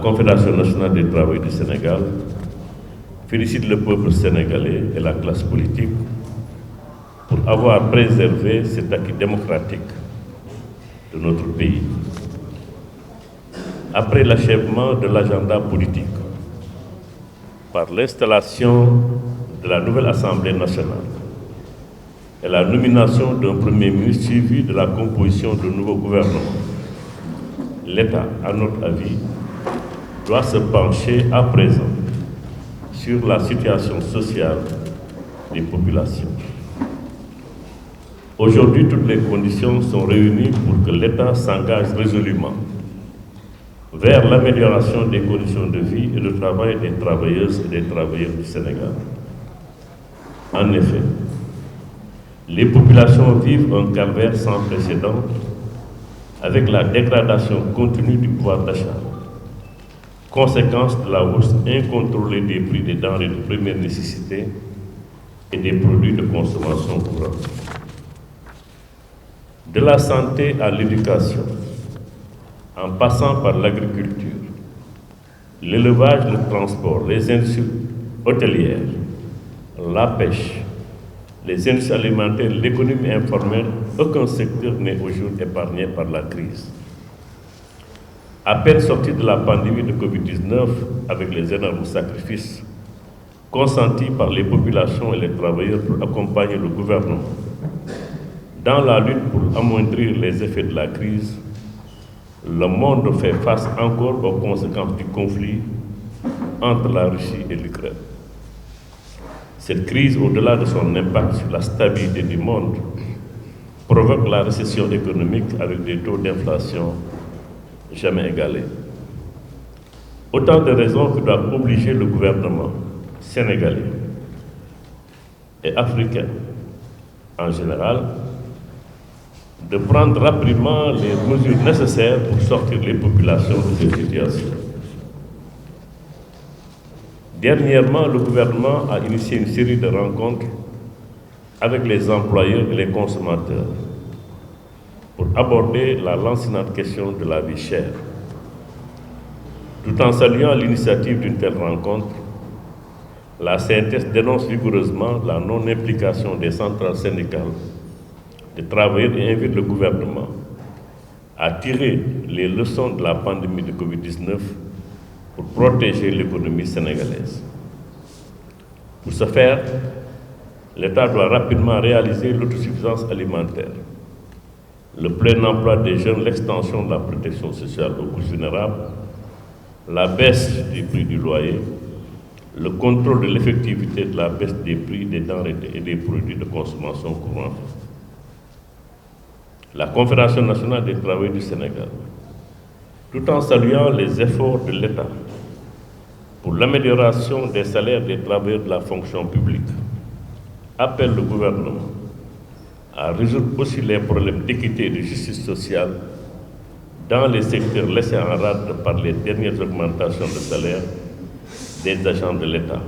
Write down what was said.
Confédération nationale des travailleurs du Sénégal félicite le peuple sénégalais et la classe politique pour avoir préservé cet acquis démocratique de notre pays. Après l'achèvement de l'agenda politique par l'installation de la nouvelle Assemblée nationale et la nomination d'un Premier ministre suivi de la composition d'un nouveau gouvernement, l'État, à notre avis, doit se pencher à présent sur la situation sociale des populations. Aujourd'hui, toutes les conditions sont réunies pour que l'État s'engage résolument vers l'amélioration des conditions de vie et de travail des travailleuses et des travailleurs du Sénégal. En effet, les populations vivent un calvaire sans précédent avec la dégradation continue du pouvoir d'achat, conséquence de la hausse incontrôlée des prix des denrées de première nécessité et des produits de consommation courante. De la santé à l'éducation, en passant par l'agriculture, l'élevage, le transport, les industries hôtelières, la pêche, les industries alimentaires, l'économie informelle, aucun secteur n'est aujourd'hui épargné par la crise. À peine sorti de la pandémie de Covid-19 avec les énormes sacrifices consentis par les populations et les travailleurs pour accompagner le gouvernement dans la lutte pour amoindrir les effets de la crise, le monde fait face encore aux conséquences du conflit entre la Russie et l'Ukraine. Cette crise, au-delà de son impact sur la stabilité du monde, provoque la récession économique avec des taux d'inflation jamais égalés. Autant de raisons qui doivent obliger le gouvernement sénégalais et africain en général de prendre rapidement les mesures nécessaires pour sortir les populations de cette situation. Dernièrement, le gouvernement a initié une série de rencontres avec les employeurs et les consommateurs pour aborder la lancinante question de la vie chère. Tout en saluant l'initiative d'une telle rencontre, la CNTS dénonce vigoureusement la non-implication des centrales syndicales des travailleurs et invite le gouvernement à tirer les leçons de la pandémie de Covid-19 pour protéger l'économie sénégalaise. Pour ce faire, l'État doit rapidement réaliser l'autosuffisance alimentaire, le plein emploi des jeunes, l'extension de la protection sociale aux couches vulnérables, la baisse des prix du loyer, le contrôle de l'effectivité de la baisse des prix des denrées et des produits de consommation courante. La Confédération nationale des travailleurs du Sénégal, tout en saluant les efforts de l'État pour l'amélioration des salaires des travailleurs de la fonction publique, appelle le gouvernement à résoudre aussi les problèmes d'équité et de justice sociale dans les secteurs laissés en rade par les dernières augmentations de salaire des agents de l'État.